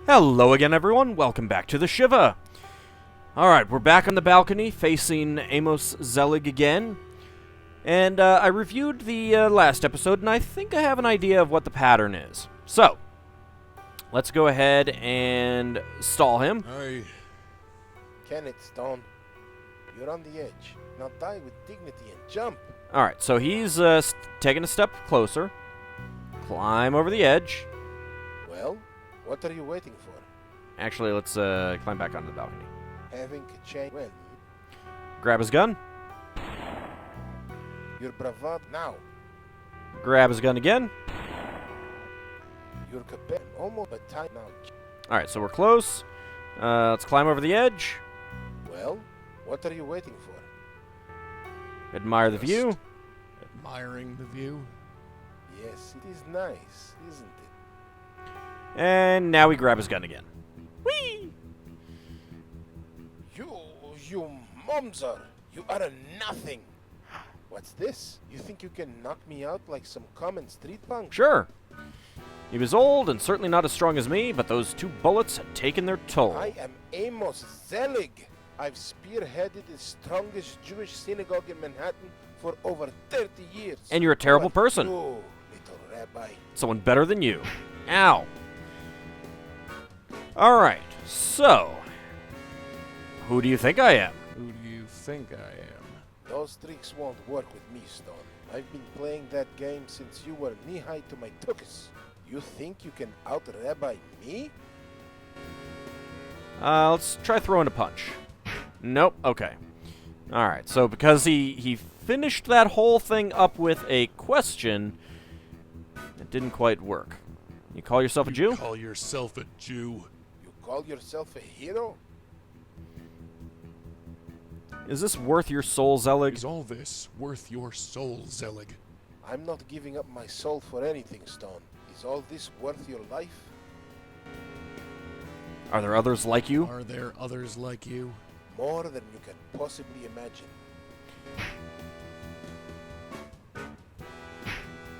Hello again, everyone. Welcome back to the Shivah. Alright, we're back on the balcony facing Amos Zelig again. And I reviewed the last episode, and I think I have an idea of what the pattern is. So, let's go ahead and stall him. Kenneth Stone, you're on the edge. Now die with dignity and jump. Alright, so he's taking a step closer. Climb over the edge. Well, what are you waiting for? Actually, let's climb back onto the balcony. Having a change. Well, Grab his gun. your bravado now. Grab his gun again. Your capel almost but time now. Alright, so we're close. Let's climb over the edge. Well, what are you waiting for? Admire the view. Admiring the view. Yes, it is nice, isn't it? And now we grab his gun again. Whee! You momser! You are a nothing! What's this? You think you can knock me out like some common street punk? Sure. He was old and certainly not as strong as me, but those 2 bullets had taken their toll. I am Amos Zelig. I've spearheaded the strongest Jewish synagogue in Manhattan for over 30 years. And you're a terrible But person. You, little rabbi. Someone better than you. Ow. Alright, so... who do you think I am? Who do you think I am? Those tricks won't work with me, Stone. I've been playing that game since you were knee-high to my tuchus. You think you can out-rabbi me? Let's try throwing a punch. Nope, okay. Alright, so because he finished that whole thing up with a question, it didn't quite work. You call yourself a Jew? Call yourself a Jew. You call yourself a hero? Is this worth your soul, Zelig? Is all this worth your soul, Zelig? I'm not giving up my soul for anything, Stone. Is all this worth your life? Are there others like you? Are there others like you? More than you can possibly imagine.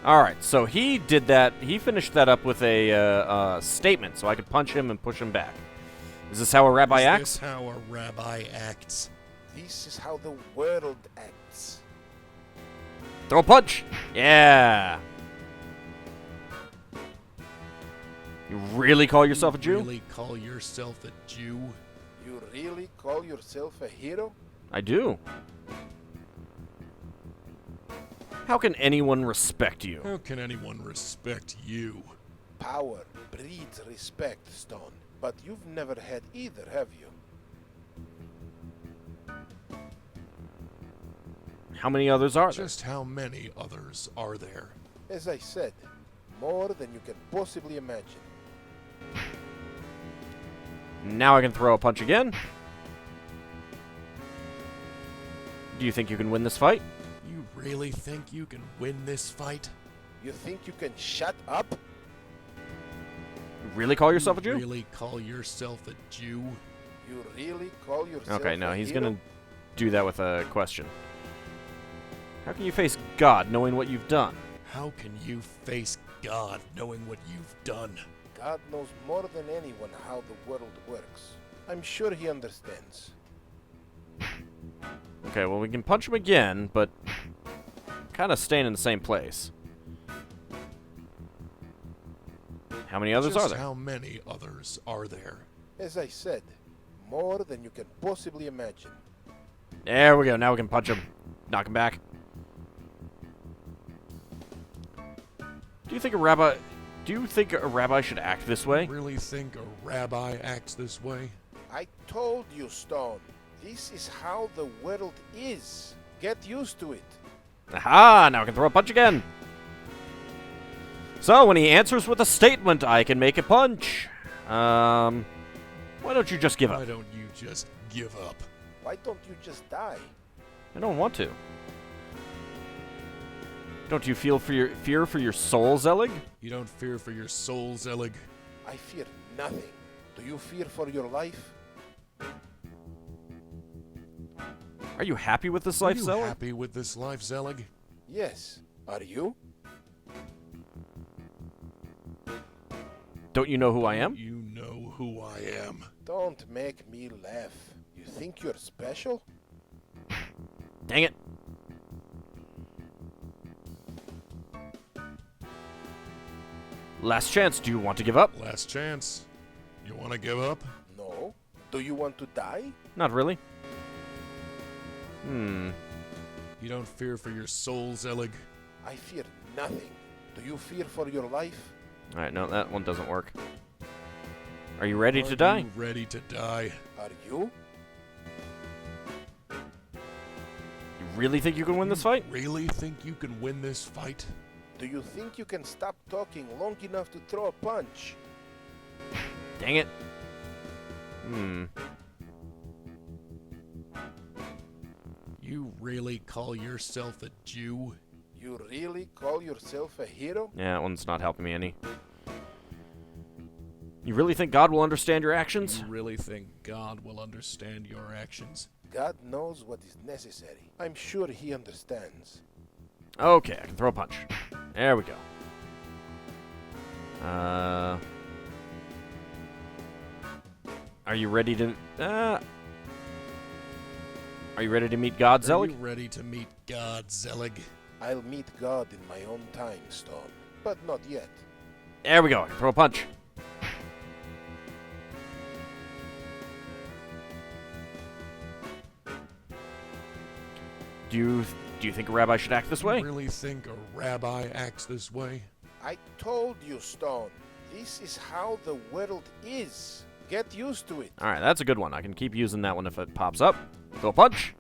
Alright, so he did that. He finished that up with a statement, so I could punch him and push him back. Is this how a rabbi acts? Is this how a rabbi acts? This is how the world acts. Throw a punch! Yeah! You really call yourself a Jew? Really call yourself a Jew? You really call yourself a hero? I do. How can anyone respect you? How can anyone respect you? Power breeds respect, Stone. But you've never had either, have you? How many others are there? Just how many others are there? As I said, more than you can possibly imagine. Now I can throw a punch again. Do you think you can win this fight? You really think you can win this fight? You think you can shut up? You really call yourself a Jew? Really call yourself a Jew? You really call yourself Okay, no, a he's hero? gonna do that with a question. How can you face God knowing what you've done? How can you face God knowing what you've done? God knows more than anyone how the world works. I'm sure he understands. Okay, well, we can punch him again, but kind of staying in the same place. How many others are Just there? how many others are there? As I said, more than you can possibly imagine. There we go. Now we can punch him. Knock him back. Do you think a rabbi should act this way? Really think a rabbi acts this way? I told you, Stone. This is how the world is. Get used to it. Aha! Now I can throw a punch again. So, when he answers with a statement, I can make a punch. Why don't you just give Why up? don't you just give up? Why don't you just die? I don't want to. Don't you feel fear for your soul, Zelig? You don't fear for your soul, Zelig? I fear nothing. Do you fear for your life? Are you happy with this life, Are you Zelig? happy with this life, Zelig? Yes. Are you? Don't you know who I am? You know who I am. Don't make me laugh. You think you're special? Dang it. Last chance. Do you want to give up? Last chance. You want to give up? No. Do you want to die? Not really. You don't fear for your soul, Zelig? I fear nothing. Do you fear for your life? Alright, no, that one doesn't work. Are you ready to die? You ready to die? Are you? You really think you can win this fight? Really think you can win this fight? Do you think you can stop talking long enough to throw a punch? Dang it. You really call yourself a Jew? You really call yourself a hero? Yeah, that one's not helping me any. You really think God will understand your actions? You really think God will understand your actions? God knows what is necessary. I'm sure he understands. Okay, I can throw a punch. There we go. Are you ready to... Are you ready to meet God, Are Zelig? you ready to meet God, Zelig? I'll meet God in my own time, Stone. But not yet. There we go, I can throw a punch. Do you think a rabbi should act this way? You really think a rabbi acts this way? I told you, Stone. This is how the world is. Get used to it. Alright, that's a good one. I can keep using that one if it pops up. Throw a punch.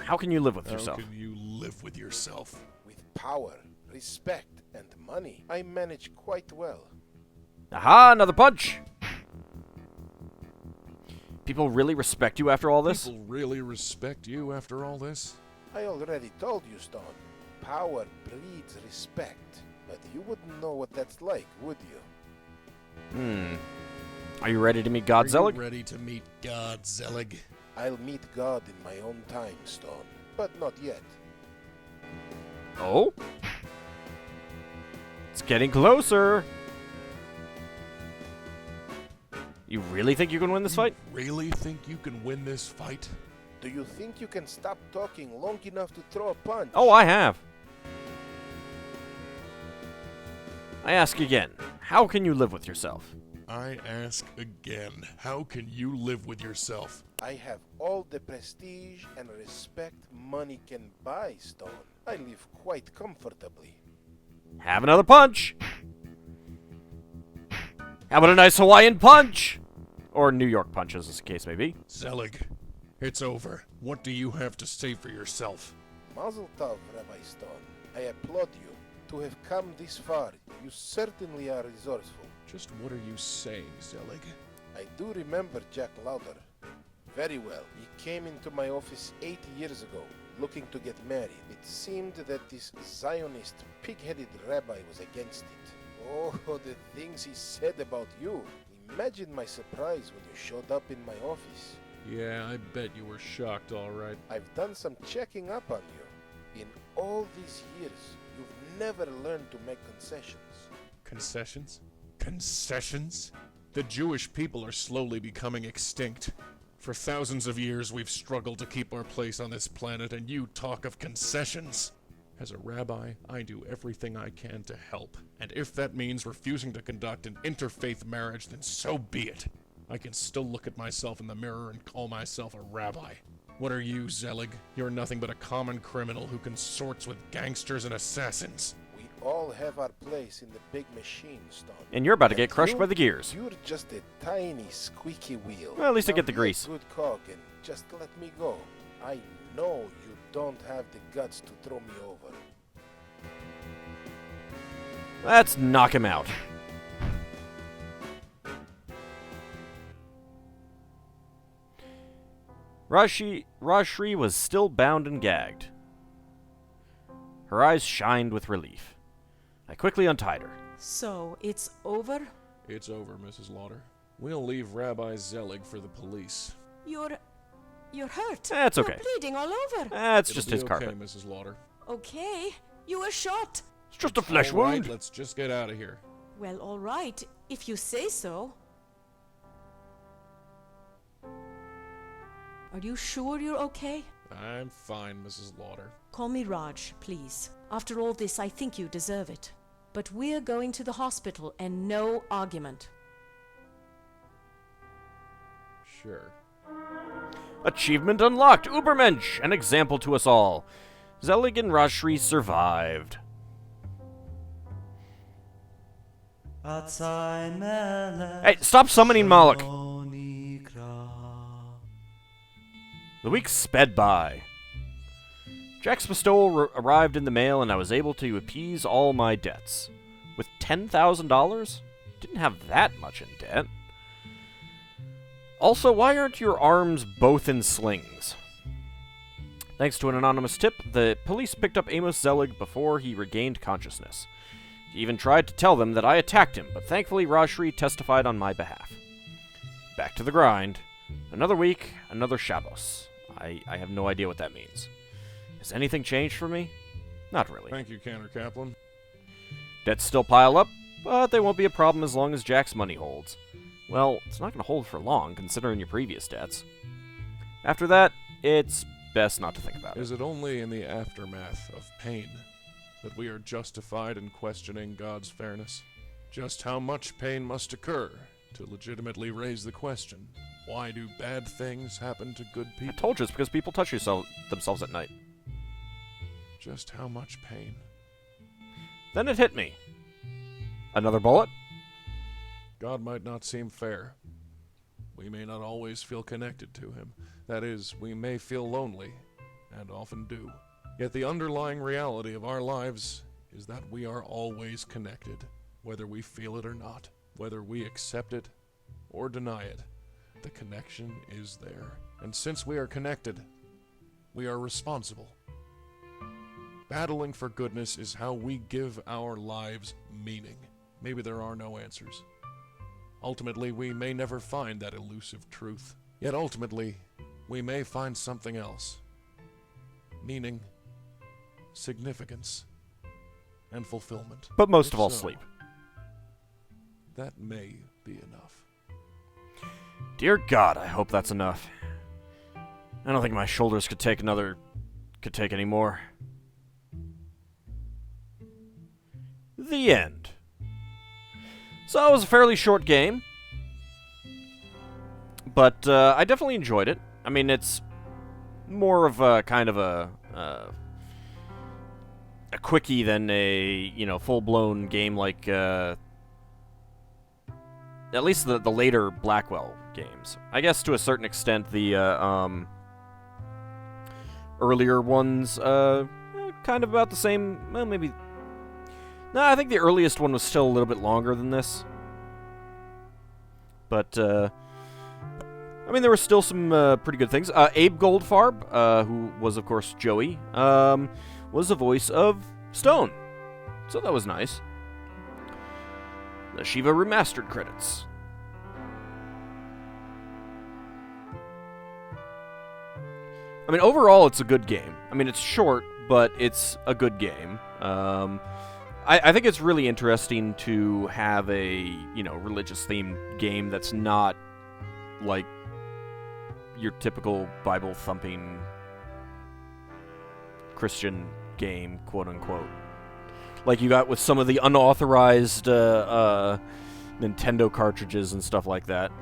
How can you live with yourself? How can you live with yourself? With power, respect, and money, I manage quite well. Aha, another punch! People really respect you after all this? People really respect you after all this? I already told you, Stone. Power breeds respect. But you wouldn't know what that's like, would you? Are you ready to meet God, Zelig? Are you ready to meet God, Zelig? I'll meet God in my own time, Stone. But not yet. Oh? It's getting closer. You really think you can win this fight? Really think you can win this fight? Do you think you can stop talking long enough to throw a punch? Oh, I have. I ask again, how can you live with yourself? I ask again, how can you live with yourself? I have all the prestige and respect money can buy, Stone. I live quite comfortably. Have another punch. How about a nice Hawaiian punch? Or New York punches, as the case may be. Zelig, it's over. What do you have to say for yourself? Mazel tov, Rabbi Stone. I applaud you. To have come this far, you certainly are resourceful. Just what are you saying, Zelig? I do remember Jack Lauder. Very well. He came into my office 8 years ago, looking to get married. It seemed that this Zionist, pig-headed rabbi was against it. Oh, the things he said about you. Imagine my surprise when you showed up in my office. Yeah, I bet you were shocked, all right. I've done some checking up on you. In all these years, you've never learned to make concessions. Concessions? Concessions? The Jewish people are slowly becoming extinct. For thousands of years, we've struggled to keep our place on this planet, and you talk of concessions. As a rabbi, I do everything I can to help, and if that means refusing to conduct an interfaith marriage, then so be it. I can still look at myself in the mirror and call myself a rabbi. What are you, Zelig? You're nothing but a common criminal who consorts with gangsters and assassins. We all have our place in the big machine, Stone. And you're about to get And crushed you- by the gears. You're just a tiny squeaky wheel. Well, at least I Now get the be grease. a good cog and just let me go. I know you don't have the guts to throw me over. Let's knock him out. Rajshri was still bound and gagged. Her eyes shined with relief. I quickly untied her. So, it's over? It's over, Mrs. Lauder. We'll leave Rabbi Zelig for the police. You're hurt. That's okay. You're bleeding all over. That's It'll just be his okay, carpet. Mrs. Lauder. Okay. You were shot. It's just a flesh All right, wound. let's just get out of here. Well, all right, if you say so. Are you sure you're okay? I'm fine, Mrs. Lauder. Call me Raj, please. After all this, I think you deserve it. But we're going to the hospital and no argument. Sure. Achievement unlocked. Ubermensch, an example to us all. Zelig and Rashri survived. Hey, stop summoning Moloch. The weeks sped by. Jack's bestowal arrived in the mail, and I was able to appease all my debts. With $10,000? Didn't have that much in debt. Also, why aren't your arms both in slings? Thanks to an anonymous tip, the police picked up Amos Zelig before he regained consciousness. He even tried to tell them that I attacked him, but thankfully Rashri testified on my behalf. Back to the grind. Another week, another Shabbos. I have no idea what that means. Has anything changed for me? Not really. Thank you, Cantor Kaplan. Debts still pile up, but they won't be a problem as long as Jack's money holds. Well, it's not going to hold for long, considering your previous debts. After that, it's best not to think about it. Is it only in the aftermath of pain that we are justified in questioning God's fairness? Just how much pain must occur to legitimately raise the question, why do bad things happen to good I people? told you it's because people touch themselves at night. Just how much pain? Then it hit me. Another bullet? God might not seem fair. We may not always feel connected to him. That is, we may feel lonely, and often do. Yet the underlying reality of our lives is that we are always connected, whether we feel it or not, whether we accept it or deny it. The connection is there. And since we are connected, we are responsible. Battling for goodness is how we give our lives meaning. Maybe there are no answers. Ultimately, we may never find that elusive truth. Yet ultimately, we may find something else. Meaning, significance, and fulfillment. But most If of all, so, sleep. That may be enough. Dear God, I hope that's enough. I don't think my shoulders could take any more. The end. So it was a fairly short game, but I definitely enjoyed it. I mean, it's more of a kind of a quickie than a full-blown game like at least the later Blackwell games. I guess to a certain extent the earlier ones kind of about the same. Well, maybe. No, I think the earliest one was still a little bit longer than this. But, I mean, there were still some pretty good things. Abe Goldfarb, who was, of course, Joey, was the voice of Stone. So that was nice. The Shivah Remastered credits. I mean, overall, it's a good game. I mean, it's short, but it's a good game. I think it's really interesting to have a, religious-themed game that's not, like, your typical Bible-thumping Christian game, quote-unquote. Like you got with some of the unauthorized Nintendo cartridges and stuff like that.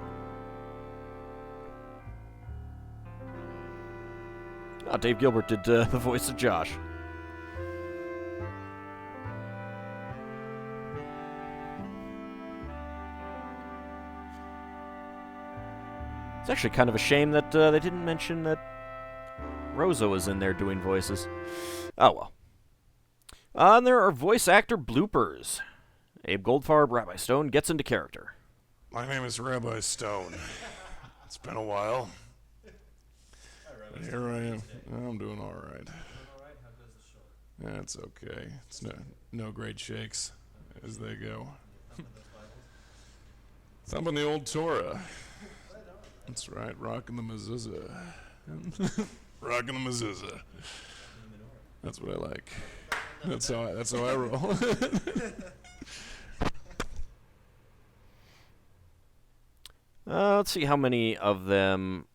Oh, Dave Gilbert did the voice of Josh. It's actually kind of a shame that they didn't mention that Rosa was in there doing voices. Oh well. And there are voice actor bloopers. Abe Goldfarb, Rabbi Stone, gets into character. My name is Rabbi Stone. It's been a while. But here I am. I'm doing all right. That's okay. It's no great shakes as they go. Thumping the old Torah. That's right, rocking the mezuzah. Rocking the mezuzah. That's what I like. That's how I roll. Let's see how many of them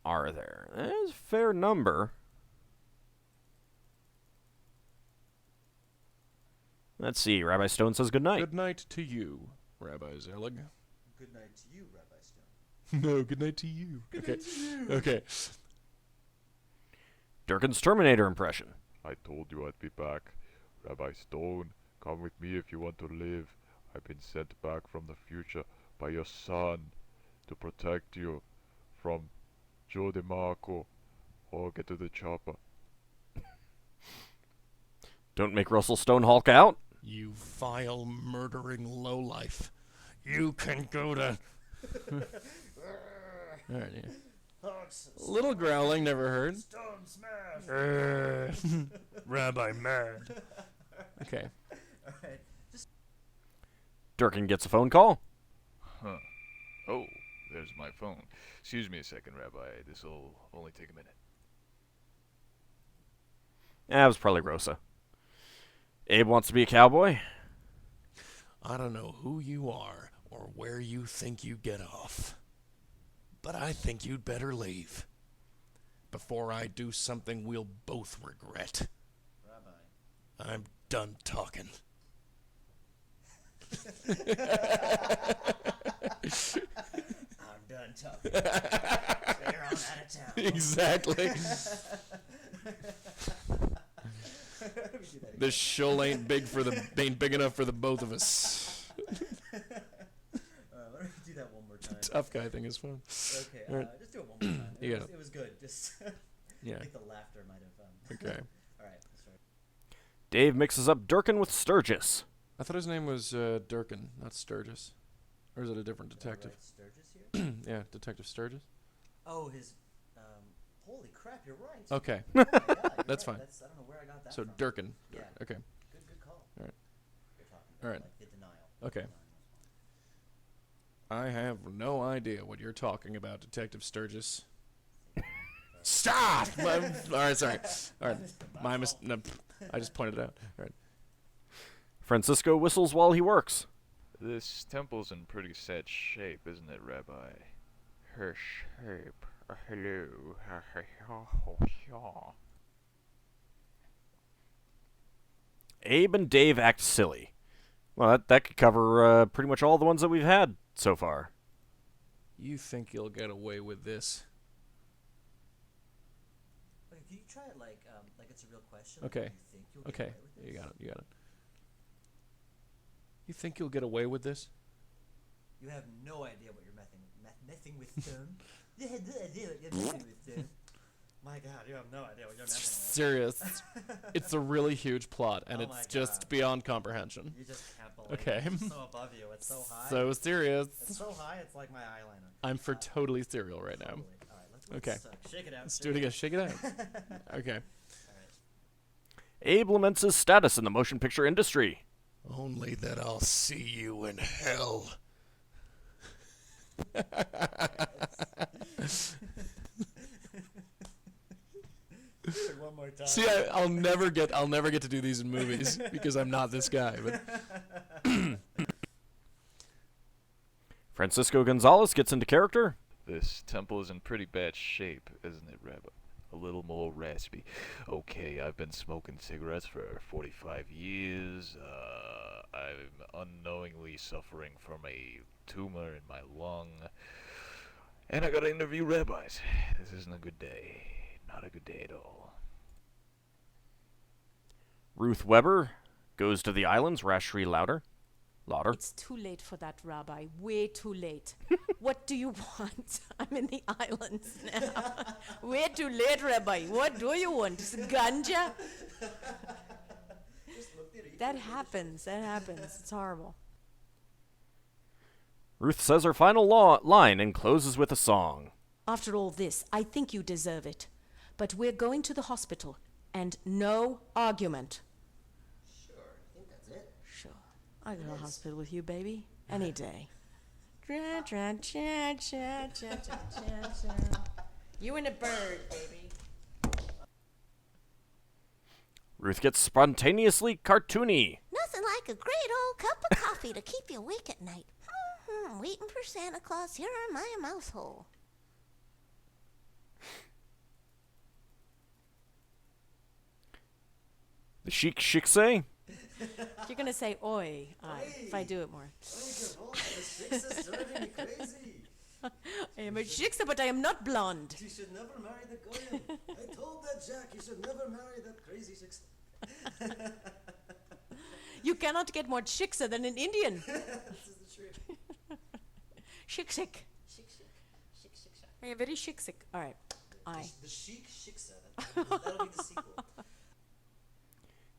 are there. There's a fair number. Let's see. Rabbi Stone says good night. Good night to you, Rabbi Zelig. Good night to you, Rabbi Stone. No, good night to you. Okay. Okay. Durkin's Terminator impression. I told you I'd be back. Rabbi Stone, come with me if you want to live. I've been sent back from the future by your son to protect you from Joe DeMarco. Or get to the chopper. Don't make Russell Stone Hulk out. You vile, murdering lowlife. You can go to... Alright, yeah. Little growling, never heard. Stone smash! Rabbi mad. Okay. Alright. Durkin gets a phone call. Huh. Oh, there's my phone. Excuse me a second, Rabbi. This'll only take a minute. It was probably Rosa. Abe wants to be a cowboy. I don't know who you are or where you think you get off, but I think you'd better leave before I do something we'll both regret. Rabbi. I'm done talking. I'm done talking. You're on out of town. Exactly. This show ain't big enough for the both of us. Let me do that one more time. Tough guy thing is fun. Okay, Alright. just do it one more time. You got it. It was good. Just Yeah. I think the laughter might have. Okay. All right, let's start. Dave mixes up Durkin with Sturgis. I thought his name was Durkin, not Sturgis. Or is it a different detective? Right, Sturgis here. Yeah, Detective Sturgis. Oh, his. Holy crap! You're right. Okay. Yeah, you're That's right. fine. I don't know where I got that So from. Durkin. Yeah. Okay. Good call. All right. You're talking All about, right. like, the denial. Okay. Denial. I have no idea what you're talking about, Detective Sturgis. Stop! All right, sorry. All right, no, I just pointed it out. All right. Francisco whistles while he works. This temple's in pretty sad shape, isn't it, Rabbi? Her shape. Hello. Abe and Dave act silly. Well, that could cover pretty much all the ones that we've had so far. You think you'll get away with this? Okay, can you try it like it's a real question? Okay. Like, you think you'll get Okay, away with this? you got it. You got it. You think you'll get away with this? You have no idea what you're messing with, Stone. You have no idea what you're messing with, Stone. My God, you have no idea what you're messing with. Serious. It's a really huge plot, and Oh my it's just God. beyond comprehension. You just can't believe Okay. it. It's so above you. It's so high. So serious. It's so high. It's like my eyeliner. I'm for totally serial right now. Totally. All right, let's Okay. shake it out. Let's do it again. Shake it out. Okay. Abe laments his status in the motion picture industry. Only that I'll see you in hell. Do it one more time. See, I'll never get to do these in movies because I'm not this guy. But Francisco Gonzalez gets into character. This temple is in pretty bad shape, isn't it, Rabbi? A little more raspy. Okay, I've been smoking cigarettes for 45 years. I'm unknowingly suffering from a tumor in my lung. And I gotta interview rabbis. This isn't a good day. Not a good day at all. Ruth Weber goes to the islands. Rashri Lauder. It's too late for that, Rabbi. Way too late. What do you want? I'm in the islands now. Way too late, Rabbi. What do you want? Ganja? That happens. It's horrible. Ruth says her final line and closes with a song. After all this, I think you deserve it. But we're going to the hospital, and no argument. Sure. I think that's it. Sure. I'll go to the hospital with you, baby. Any day. You and a bird, baby. Ruth gets spontaneously cartoony. Nothing like a great old cup of coffee to keep you awake at night. Waiting for Santa Claus here in my mouse hole. The chic say? You're gonna say oi, if I do it more. I am a shiksa, but I am not blonde. You should never marry the Goyim. I told that Jack you should never marry that crazy shiksa. You cannot get more shiksa than an Indian. This is the truth. Shiksik. I am very shiksik. All right. The chic shiksa. That'll be the sequel.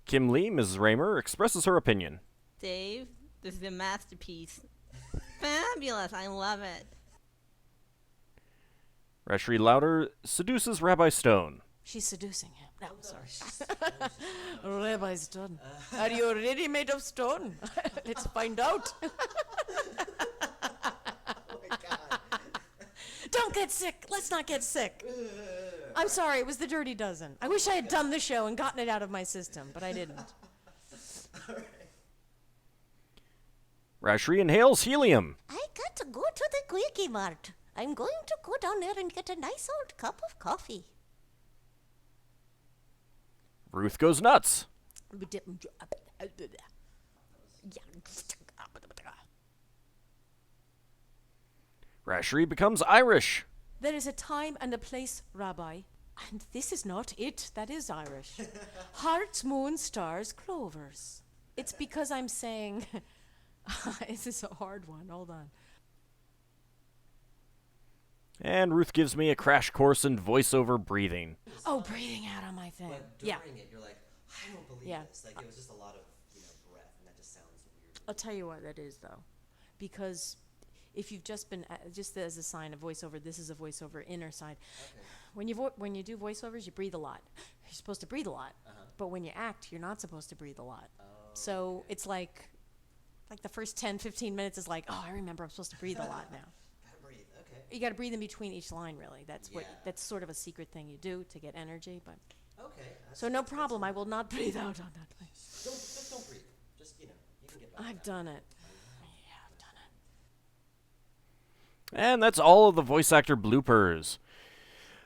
Kim Lee, Mrs. Raymer, expresses her opinion. Dave, this is a masterpiece. Fabulous. I love it. Rashri Louder seduces Rabbi Stone. She's seducing him. No, sorry. Rabbi Stone. Are you really made of stone? Let's find out. Don't get sick. Let's not get sick. I'm sorry. It was the Dirty Dozen. I wish I had done the show and gotten it out of my system, but I didn't. Rashri inhales helium. I got to go to the Quickie Mart. I'm going to go down there and get a nice old cup of coffee. Ruth goes nuts. Rashri becomes Irish. There is a time and a place, Rabbi, and this is not it. That is Irish. Hearts, moons, stars, clovers. It's because I'm saying... This is a hard one. Hold on. And Ruth gives me a crash course in voiceover breathing. Oh, breathing out on my thing. But Yeah. during it, you're like, I don't believe Yeah. this. Like, it was just a lot of, breath, and that just sounds weird. I'll tell you what that is, though. Because if you've just been, just as a sign of voiceover, this is a voiceover inner side. Okay. When you do voiceovers, you breathe a lot. You're supposed to breathe a lot. But when you act, you're not supposed to breathe a lot. So it's like the first 10, 15 minutes is like, oh, I remember I'm supposed to breathe a lot now. Gotta breathe. Okay. You got to breathe in between each line, really. That's Yeah. that's sort of a secret thing you do to get energy. But Okay. so no problem. I will not breathe out on that way. Don't breathe. Just, you can get by. I've with that. done it. Yeah, I've done it. And that's all of the voice actor bloopers.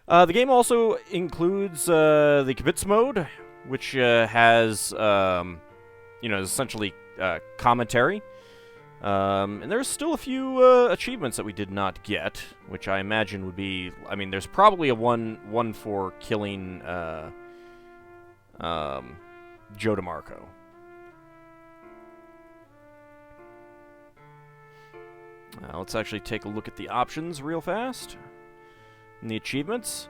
The game also includes the Kibitz mode, which has, essentially commentary. And there's still a few achievements that we did not get, which I imagine would be... I mean, there's probably a one for killing Joe DeMarco. Let's actually take a look at the options real fast. And the achievements.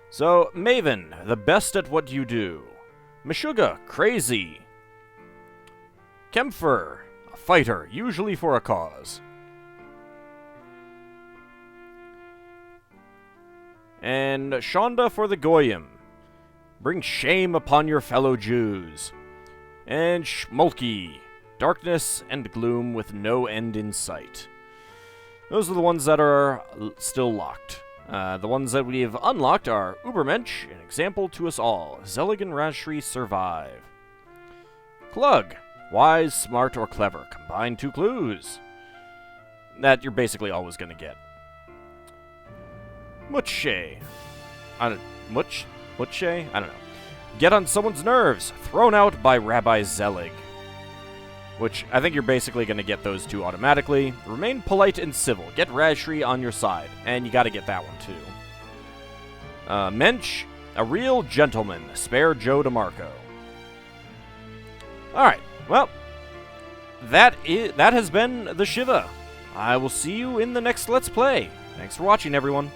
So, Maven, the best at what you do. Meshuggah, crazy. Kempfer, a fighter, usually for a cause. And Shonda for the Goyim. Bring shame upon your fellow Jews. And Shmolky, darkness and gloom with no end in sight. Those are the ones that are still locked. The ones that we have unlocked are Ubermensch, an example to us all. Zelig and Rashri survive. Klug, wise, smart, or clever. Combine 2 clues. That you're basically always going to get. Mutshe. Mutshe? I don't know. Get on someone's nerves. Thrown out by Rabbi Zelig. Which I think you're basically going to get those 2 automatically. Remain polite and civil. Get Rashri on your side. And you got to get that one too. Mensch, a real gentleman. Spare Joe DeMarco. Alright, well, that has been the Shivah. I will see you in the next Let's Play. Thanks for watching, everyone.